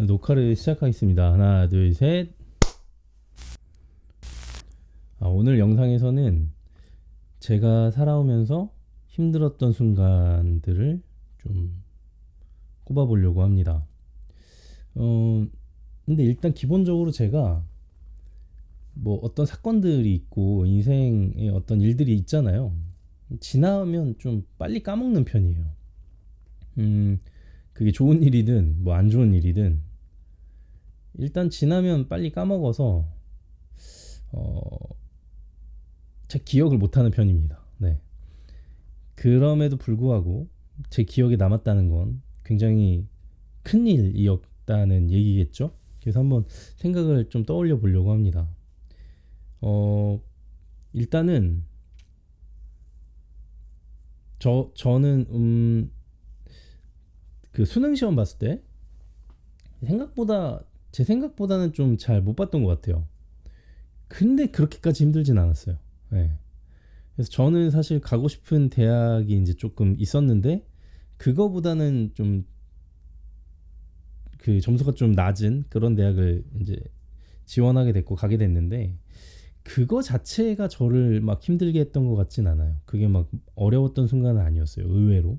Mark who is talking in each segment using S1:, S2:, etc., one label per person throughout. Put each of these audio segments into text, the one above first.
S1: 녹화를 시작하겠습니다. 하나, 둘, 셋. 오늘 영상에서는 제가 살아오면서 힘들었던 순간들을 좀 꼽아보려고 합니다. 근데 일단 기본적으로 제가 뭐 어떤 사건들이 있고 인생에 어떤 일들이 있잖아요. 지나면 좀 빨리 까먹는 편이에요. 그게 좋은 일이든 뭐 안 좋은 일이든 일단 지나면 빨리 까먹어서 제 기억을 못하는 편입니다. 네. 그럼에도 불구하고 제 기억에 남았다는 건 굉장히 큰 일이었다는 얘기겠죠. 그래서 한번 생각을 좀 떠올려 보려고 합니다. 일단은 저는 그 수능 시험 봤을 때 생각보다 제 생각보다는 좀 잘 못 봤던 것 같아요. 근데 그렇게까지 힘들진 않았어요. 네. 그래서 저는 사실 가고 싶은 대학이 이제 조금 있었는데 그거보다는 좀 그 점수가 좀 낮은 그런 대학을 이제 지원하게 됐고 가게 됐는데 그거 자체가 저를 막 힘들게 했던 것 같진 않아요. 그게 막 어려웠던 순간은 아니었어요. 의외로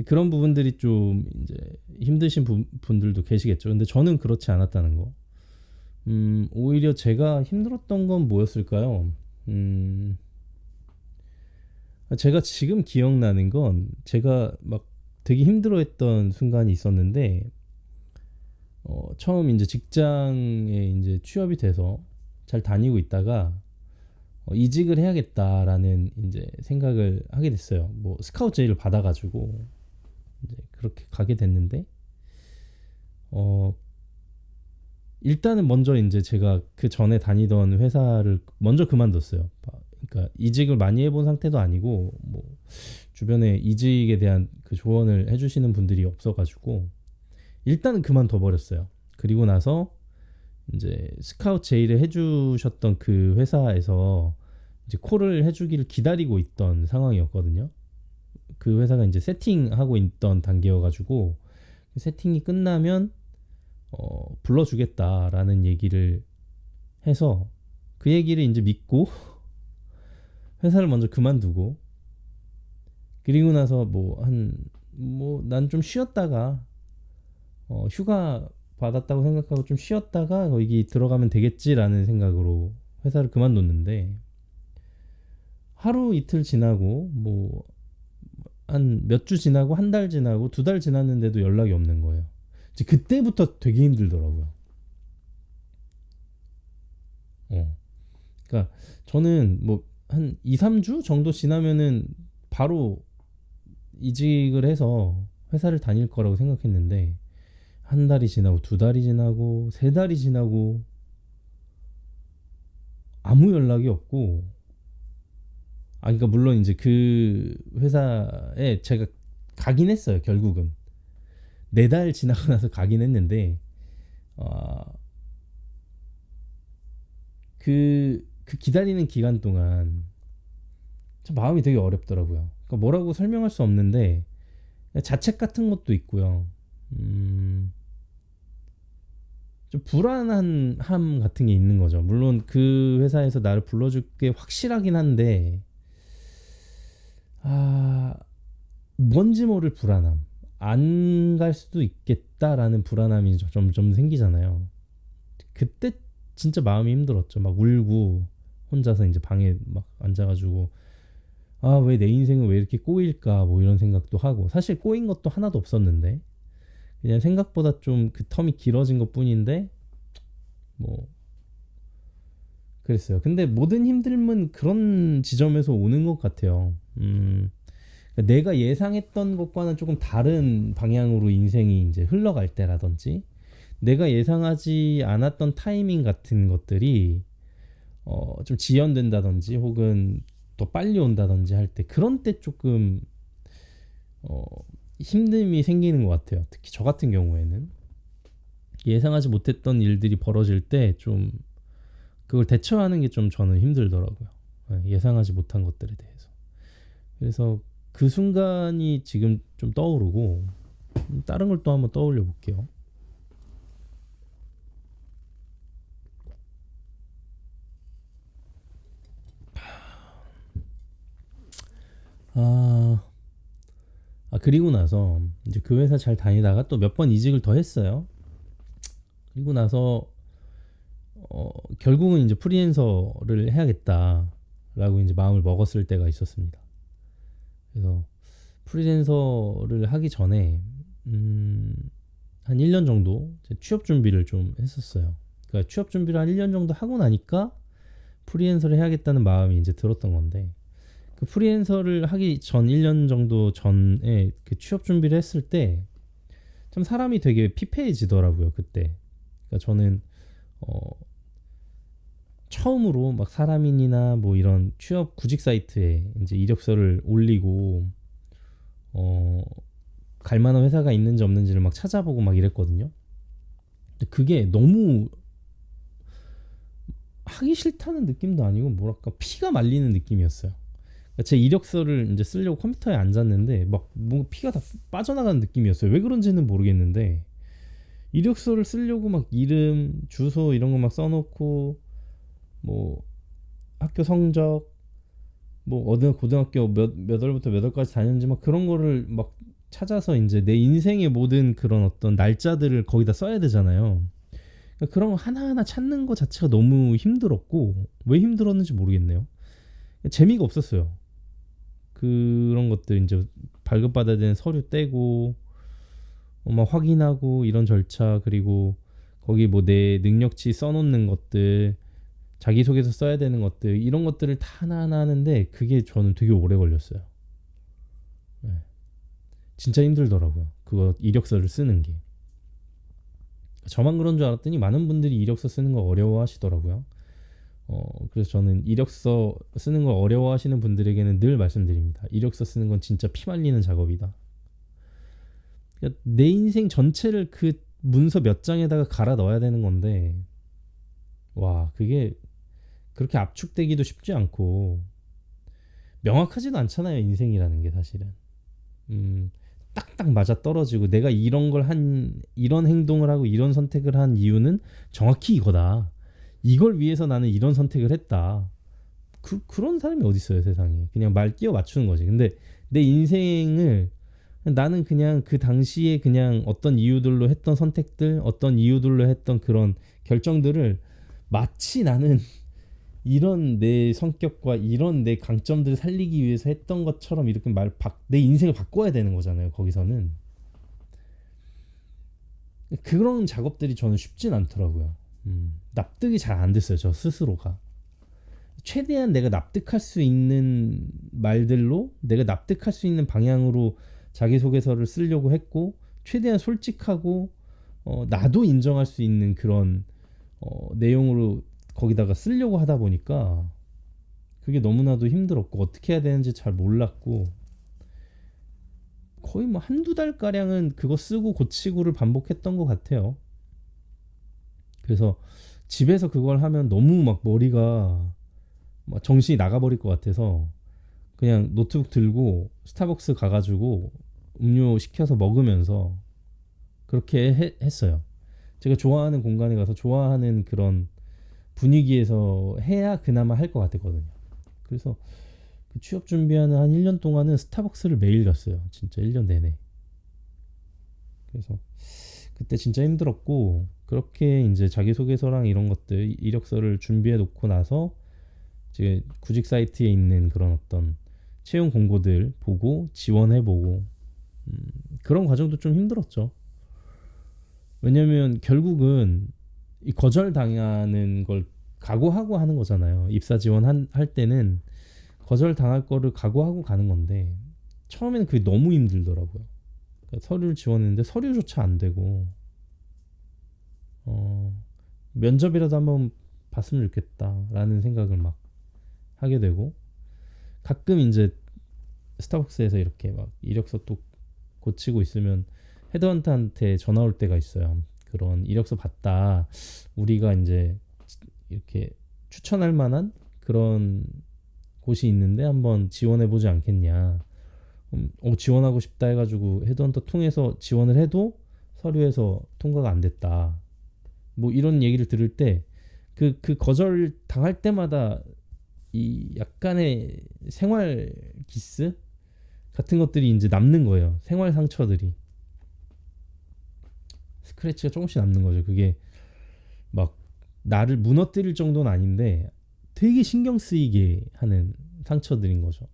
S1: 그런 부분들이 좀 이제 힘드신 분들도 계시겠죠. 근데 저는 그렇지 않았다는 거. 오히려 제가 힘들었던 건 뭐였을까요? 제가 지금 기억나는 건 제가 막 되게 힘들어했던 순간이 있었는데 처음 이제 직장에 이제 취업이 돼서 잘 다니고 있다가 이직을 해야겠다라는 이제 생각을 하게 됐어요. 뭐 스카우트 제의를 받아가지고 이제 그렇게 가게 됐는데 어 일단은 먼저 이제 제가 그 전에 다니던 회사를 먼저 그만뒀어요. 그러니까 이직을 많이 해본 상태도 아니고 뭐 주변에 이직에 대한 그 조언을 해주시는 분들이 없어가지고 일단은 그만둬 버렸어요. 그리고 나서 이제 스카우트 제의를 해주셨던 그 회사에서 이제 콜을 해주기를 기다리고 있던 상황이었거든요. 그 회사가 이제 세팅하고 있던 단계여가지고 세팅이 끝나면 불러주겠다라는 얘기를 해서 그 얘기를 이제 믿고 회사를 먼저 그만두고 그리고 나서 난 좀 쉬었다가 휴가 받았다고 생각하고 좀 쉬었다가 여기 들어가면 되겠지라는 생각으로 회사를 그만뒀는데 하루 이틀 지나고 뭐 한 몇 주 지나고 한 달 지나고 두 달 지났는데도 연락이 없는 거예요. 이제 그때부터 되게 힘들더라고요. 그러니까 저는 뭐 한 2, 3주 정도 지나면은 바로 이직을 해서 회사를 다닐 거라고 생각했는데 한 달이 지나고 두 달이 지나고 세 달이 지나고 아무 연락이 없고 그러니까 물론 이제 그 회사에 제가 가긴 했어요. 결국은 4달 지나고 나서 가긴 했는데 어, 그 기다리는 기간 동안 참 마음이 되게 어렵더라고요. 그러니까 뭐라고 설명할 수 없는데 자책 같은 것도 있고요. 좀 불안한 함 같은 게 있는 거죠. 물론 그 회사에서 나를 불러줄 게 확실하긴 한데 아 뭔지 모를 불안함. 안 갈 수도 있겠다라는 불안함이 점점 생기잖아요. 그때 진짜 마음이 힘들었죠. 막 울고 혼자서 이제 방에 막 앉아가지고 왜 내 인생은 왜 이렇게 꼬일까 뭐 이런 생각도 하고 사실 꼬인 것도 하나도 없었는데 그냥 생각보다 좀 그 텀이 길어진 것 뿐인데 뭐 그랬어요. 근데 모든 힘듦은 그런 지점에서 오는 것 같아요. 내가 예상했던 것과는 조금 다른 방향으로 인생이 이제 흘러갈 때라든지 내가 예상하지 않았던 타이밍 같은 것들이 좀 지연된다든지 혹은 더 빨리 온다든지 할 때 그런 때 조금 어, 힘듦이 생기는 것 같아요. 특히 저 같은 경우에는 예상하지 못했던 일들이 벌어질 때 좀 그걸 대처하는 게 좀 저는 힘들더라고요. 예상하지 못한 것들에 대해서. 그래서 그 순간이 지금 좀 떠오르고 다른 걸 또 한번 떠올려 볼게요. 아, 그리고 나서 이제 그 회사 잘 다니다가 또 몇 번 이직을 더 했어요. 그리고 나서 결국은 이제 프리랜서를 해야겠다라고 이제 마음을 먹었을 때가 있었습니다. 그래서 프리랜서를 하기 전에 음, 한 1년 정도 취업 준비를 좀 했었어요. 그러니까 취업 준비를 한 1년 정도 하고 나니까 프리랜서를 해야겠다는 마음이 이제 들었던 건데, 그 프리랜서를 하기 전 1년 정도 전에 그 취업 준비를 했을 때 참 사람이 되게 피폐해지더라고요, 그때. 그러니까 저는 어, 처음으로 막 사람인이나 뭐 이런 취업 구직 사이트에 이제 이력서를 올리고 어, 갈 만한 회사가 있는지 없는지를 막 찾아보고 막 이랬거든요. 근데 그게 너무 하기 싫다는 느낌도 아니고 뭐랄까 피가 말리는 느낌이었어요. 그러니까 제 이력서를 이제 쓰려고 컴퓨터에 앉았는데 막 뭔가 피가 다 빠져나가는 느낌이었어요. 왜 그런지는 모르겠는데 이력서를 쓰려고 막 이름, 주소 이런 거 막 써놓고 뭐 학교 성적, 뭐 어느 고등학교 몇 월부터 몇 월까지 다녔는지 막 그런 거를 막 찾아서 이제 내 인생의 모든 그런 어떤 날짜들을 거기다 써야 되잖아요. 그러니까 그런 거 하나하나 찾는 거 자체가 너무 힘들었고, 왜 힘들었는지 모르겠네요. 재미가 없었어요. 그런 것들 이제 발급받아야 되는 서류 떼고 막 확인하고 이런 절차, 그리고 거기 뭐 내 능력치 써놓는 것들, 자기소개서 써야 되는 것들, 이런 것들을 다 하나하나 하는데 그게 저는 되게 오래 걸렸어요. 네. 진짜 힘들더라고요, 그거 이력서를 쓰는 게. 저만 그런 줄 알았더니 많은 분들이 이력서 쓰는 거 어려워하시더라고요. 그래서 저는 이력서 쓰는 거 어려워하시는 분들에게는 늘 말씀드립니다. 이력서 쓰는 건 진짜 피 말리는 작업이다. 그러니까 내 인생 전체를 그 문서 몇 장에다가 갈아 넣어야 되는 건데, 와, 그게 그렇게 압축되기도 쉽지 않고 명확하지도 않잖아요, 인생이라는 게 사실은. 음, 딱딱 맞아 떨어지고 내가 이런 걸 한, 이런 행동을 하고 이런 선택을 한 이유는 정확히 이거다. 이걸 위해서 나는 이런 선택을 했다. 그런 사람이 어디 있어요, 세상에. 그냥 말 끼워 맞추는 거지. 근데 내 인생을 나는 그냥 그 당시에 그냥 어떤 이유들로 했던 선택들, 어떤 이유들로 했던 그런 결정들을 마치 나는 이런 내 성격과 이런 내 강점들을 살리기 위해서 했던 것처럼 이렇게 내 인생을 바꿔야 되는 거잖아요, 거기서는. 그런 작업들이 저는 쉽진 않더라고요. 납득이 잘 안 됐어요, 저 스스로가. 최대한 내가 납득할 수 있는 말들로, 내가 납득할 수 있는 방향으로 자기소개서를 쓰려고 했고, 최대한 솔직하고 나도 인정할 수 있는 그런 내용으로 거기다가 쓰려고 하다 보니까 그게 너무나도 힘들었고 어떻게 해야 되는지 잘 몰랐고, 거의 뭐 한두 달 가량은 그거 쓰고 고치고를 반복했던 것 같아요. 그래서 집에서 그걸 하면 너무 막 머리가 막 정신이 나가버릴 것 같아서 그냥 노트북 들고 스타벅스 가가지고 음료 시켜서 먹으면서 그렇게 했어요. 제가 좋아하는 공간에 가서 좋아하는 그런 분위기에서 해야 그나마 할 것 같았거든요. 그래서 그 취업 준비하는 한 1년 동안은 스타벅스를 매일 갔어요. 진짜 1년 내내. 그래서 그때 진짜 힘들었고, 그렇게 이제 자기소개서랑 이런 것들 이력서를 준비해 놓고 나서 이제 구직 사이트에 있는 그런 어떤 채용 공고들 보고 지원해 보고, 그런 과정도 좀 힘들었죠. 왜냐면 결국은 이 거절 당하는 걸 각오하고 하는 거잖아요. 입사 지원 할 때는 거절 당할 거를 각오하고 가는 건데, 처음에는 그게 너무 힘들더라고요. 그러니까 서류를 지원했는데 서류조차 안 되고, 어, 면접이라도 한번 봤으면 좋겠다라는 생각을 막 하게 되고, 가끔 이제 스타벅스에서 이렇게 막 이력서 또 고치고 있으면 헤드헌터한테 전화 올 때가 있어요. 그런 이력서 봤다, 우리가 이제 이렇게 추천할 만한 그런 곳이 있는데 한번 지원해 보지 않겠냐. 지원하고 싶다 해가지고 헤드헌터 통해서 지원을 해도 서류에서 통과가 안 됐다, 뭐 이런 얘기를 들을 때 그 거절 당할 때마다 이 약간의 생활 기스, 같은 것들이 이제 남는 거예요. 생활 상처들이 스크래치가 조금씩 남는 거죠. 그게 막 나를 무너뜨릴 정도는 아닌데 되게 신경 쓰이게 하는 상처들인 거죠.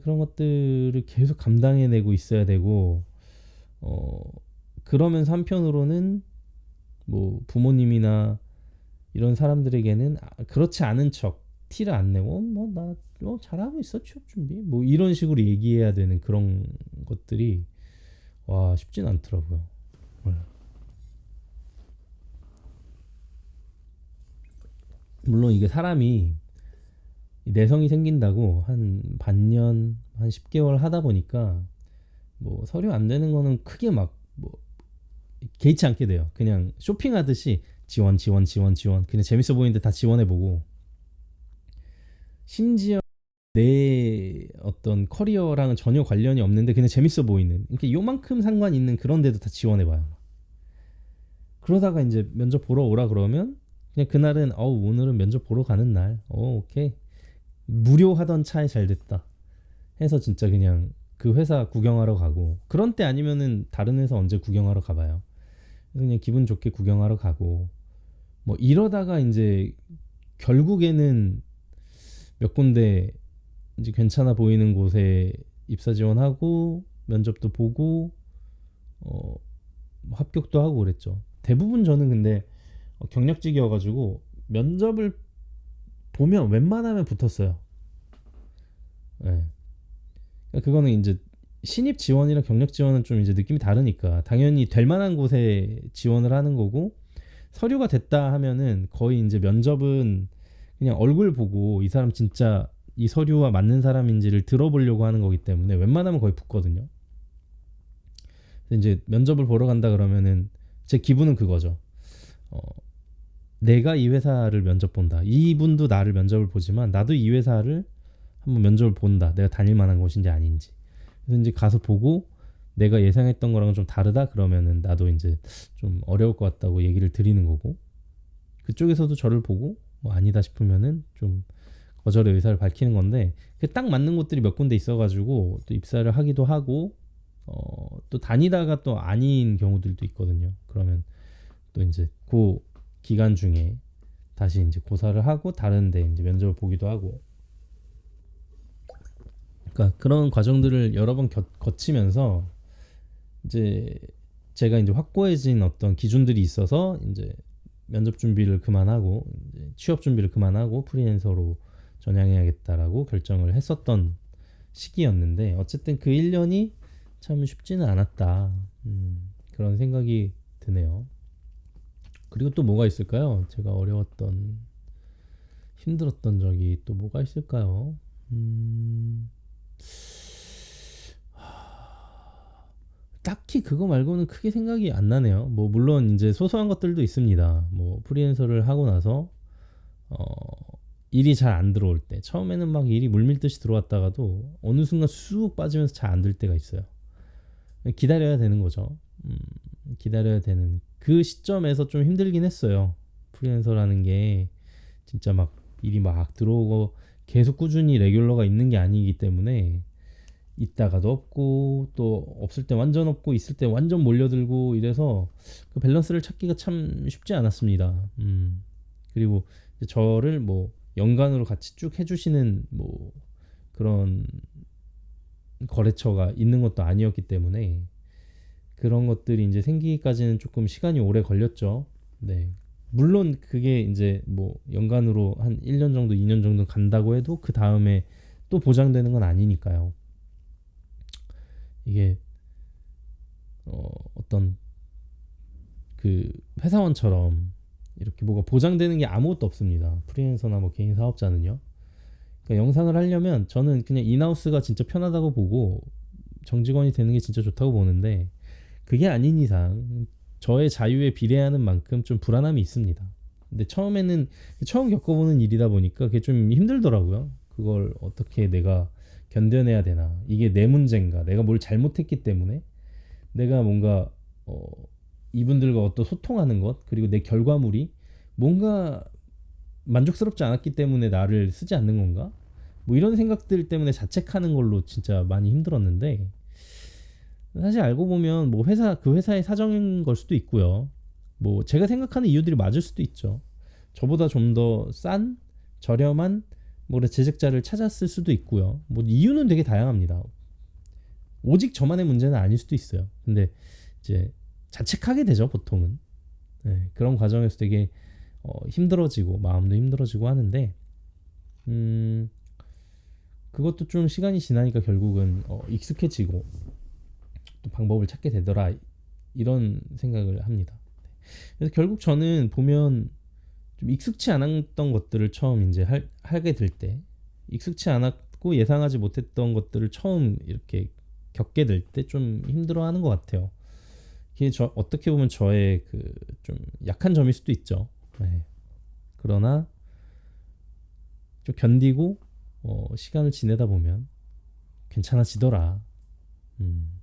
S1: 그런 것들을 계속 감당해내고 있어야 되고 어 그러면서 한편으로는 뭐 부모님이나 이런 사람들에게는 그렇지 않은 척 티를 안 내고 뭐 나 잘하고 있어 취업 준비 뭐 이런 식으로 얘기해야 되는 그런 것들이 와 쉽진 않더라고요. 네. 물론 이게 사람이 내성이 생긴다고 한 반년 한 10개월 하다 보니까 뭐 서류 안 되는 거는 크게 막 뭐 개의치 않게 돼요. 그냥 쇼핑하듯이 지원 지원 지원 지원 그냥 재밌어 보이는데 다 지원해보고 심지어 내 어떤 커리어랑은 전혀 관련이 없는데 그냥 재밌어 보이는 그러니까 요만큼 상관 있는 그런 데도 다 지원해봐요. 그러다가 이제 면접 보러 오라 그러면 그냥 그날은 오늘은 면접 보러 가는 날 오케이 무료하던 차에 잘 됐다 해서 진짜 그냥 그 회사 구경하러 가고 그런 때 아니면은 다른 회사 언제 구경하러 가봐요. 그래서 그냥 기분 좋게 구경하러 가고 뭐 이러다가 이제 결국에는 몇 군데 이제 괜찮아 보이는 곳에 입사 지원하고 면접도 보고 어, 합격도 하고 그랬죠. 대부분 저는 근데 경력직이어가지고 면접을 보면 웬만하면 붙었어요. 네. 그러니까 그거는 이제 신입 지원이랑 경력 지원은 좀 이제 느낌이 다르니까 당연히 될 만한 곳에 지원을 하는 거고 서류가 됐다 하면은 거의 이제 면접은 그냥 얼굴 보고 이 사람 진짜 이 서류와 맞는 사람인지를 들어보려고 하는 거기 때문에 웬만하면 거의 붙거든요. 근데 이제 면접을 보러 간다 그러면은 제 기분은 그거죠. 어, 내가 이 회사를 면접 본다. 이분도 나를 면접을 보지만 나도 이 회사를 한번 면접을 본다. 내가 다닐 만한 곳인지 아닌지. 그래서 이제 가서 보고 내가 예상했던 거랑 좀 다르다 그러면은 나도 이제 좀 어려울 것 같다고 얘기를 드리는 거고 그쪽에서도 저를 보고 뭐 아니다 싶으면은 좀 거절의 의사를 밝히는 건데 딱 맞는 곳들이 몇 군데 있어가지고 또 입사를 하기도 하고 또 다니다가 또 아닌 경우들도 있거든요. 그러면 또 이제 그 기간 중에 다시 이제 고사를 하고 다른데 이제 면접을 보기도 하고 그러니까 그런 과정들을 여러 번 거치면서 이제 제가 이제 확고해진 어떤 기준들이 있어서 이제 면접 준비를 그만하고 이제 취업 준비를 그만하고 프리랜서로 전향해야겠다라고 결정을 했었던 시기였는데 어쨌든 그 1년이 참 쉽지는 않았다. 그런 생각이 드네요. 그리고 또 뭐가 있을까요? 제가 어려웠던 힘들었던 적이 또 뭐가 있을까요? 딱히 그거 말고는 크게 생각이 안 나네요. 뭐 물론 이제 소소한 것들도 있습니다. 뭐 프리랜서를 하고 나서 어, 일이 잘 안 들어올 때 처음에는 막 일이 물밀듯이 들어왔다가도 어느 순간 쑥 빠지면서 잘 안 될 때가 있어요. 기다려야 되는 거죠. 기다려야 되는 그 시점에서 좀 힘들긴 했어요. 프리랜서라는 게 진짜 막 일이 막 들어오고 계속 꾸준히 레귤러가 있는 게 아니기 때문에 있다가도 없고 또 없을 때 완전 없고 있을 때 완전 몰려들고 이래서 그 밸런스를 찾기가 참 쉽지 않았습니다. 그리고 저를 뭐 연간으로 같이 쭉 해주시는 뭐 그런 거래처가 있는 것도 아니었기 때문에 그런 것들이 이제 생기기까지는 조금 시간이 오래 걸렸죠. 네. 물론 그게 이제 뭐 연간으로 한 1년 정도, 2년 정도 간다고 해도 그 다음에 또 보장되는 건 아니니까요. 이게 어떤 그 회사원처럼 이렇게 뭐가 보장되는 게 아무것도 없습니다. 프리랜서나 뭐 개인 사업자는요. 그러니까 영상을 하려면 저는 그냥 인하우스가 진짜 편하다고 보고 정직원이 되는 게 진짜 좋다고 보는데 그게 아닌 이상 저의 자유에 비례하는 만큼 좀 불안함이 있습니다. 근데 처음에는 처음 겪어보는 일이다 보니까 그게 좀 힘들더라고요. 그걸 어떻게 내가 견뎌내야 되나? 이게 내 문제인가? 내가 뭘 잘못했기 때문에 내가 뭔가 이분들과 어떤 소통하는 것 그리고 내 결과물이 뭔가 만족스럽지 않았기 때문에 나를 쓰지 않는 건가? 뭐 이런 생각들 때문에 자책하는 걸로 진짜 많이 힘들었는데, 사실 알고 보면 뭐 그 회사의 사정인 걸 수도 있고요. 뭐 제가 생각하는 이유들이 맞을 수도 있죠. 저보다 좀 더 싼, 저렴한 뭐 그래 제작자를 찾았을 수도 있고요. 뭐 이유는 되게 다양합니다. 오직 저만의 문제는 아닐 수도 있어요. 근데 이제 자책하게 되죠, 보통은. 네, 그런 과정에서 되게 힘들어지고 마음도 힘들어지고 하는데, 그것도 좀 시간이 지나니까 결국은 익숙해지고 또 방법을 찾게 되더라, 이런 생각을 합니다. 그래서 결국 저는 보면 좀 익숙치 않았던 것들을 처음 이제 하게 될 때, 익숙치 않았고 예상하지 못했던 것들을 처음 이렇게 겪게 될 때 좀 힘들어하는 것 같아요. 이게 어떻게 보면 저의 그 좀 약한 점일 수도 있죠. 네. 그러나 좀 견디고 시간을 지내다 보면 괜찮아지더라. 음.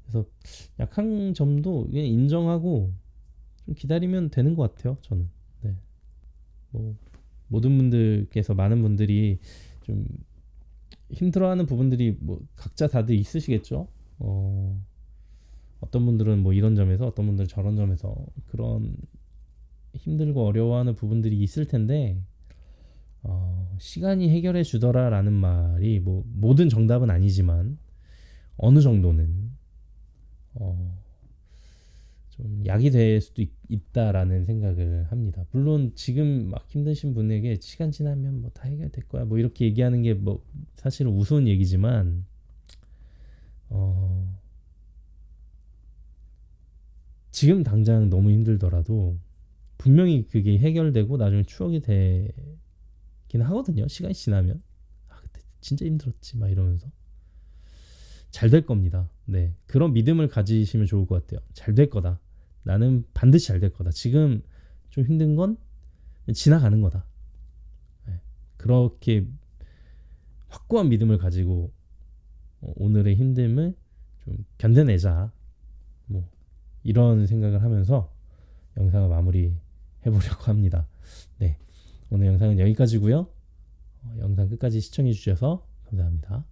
S1: 그래서 약한 점도 그냥 인정하고 좀 기다리면 되는 것 같아요, 저는. 네. 뭐 모든 분들께서, 많은 분들이 좀 힘들어하는 부분들이 뭐 각자 다들 있으시겠죠. 어떤 분들은 뭐 이런 점에서, 어떤 분들은 저런 점에서 그런 힘들고 어려워하는 부분들이 있을 텐데, 시간이 해결해 주더라라는 말이 뭐 모든 정답은 아니지만 어느 정도는 좀 약이 될 수도 있다라는 생각을 합니다. 물론 지금 막 힘드신 분에게 시간 지나면 뭐 다 해결될 거야 뭐 이렇게 얘기하는 게 뭐 사실은 우스운 얘기지만, 지금 당장 너무 힘들더라도 분명히 그게 해결되고 나중에 추억이 되긴 하거든요. 시간이 지나면, 그때 진짜 힘들었지 막 이러면서 잘 될 겁니다. 네, 그런 믿음을 가지시면 좋을 것 같아요. 잘 될 거다. 나는 반드시 잘 될 거다. 지금 좀 힘든 건 지나가는 거다. 네, 그렇게 확고한 믿음을 가지고 오늘의 힘듦을 좀 견뎌내자. 뭐 이런 생각을 하면서 영상을 마무리 해보려고 합니다. 네, 오늘 영상은 여기까지고요. 영상 끝까지 시청해 주셔서 감사합니다.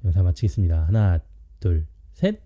S1: 영상 마치겠습니다. 하나, 둘, 셋.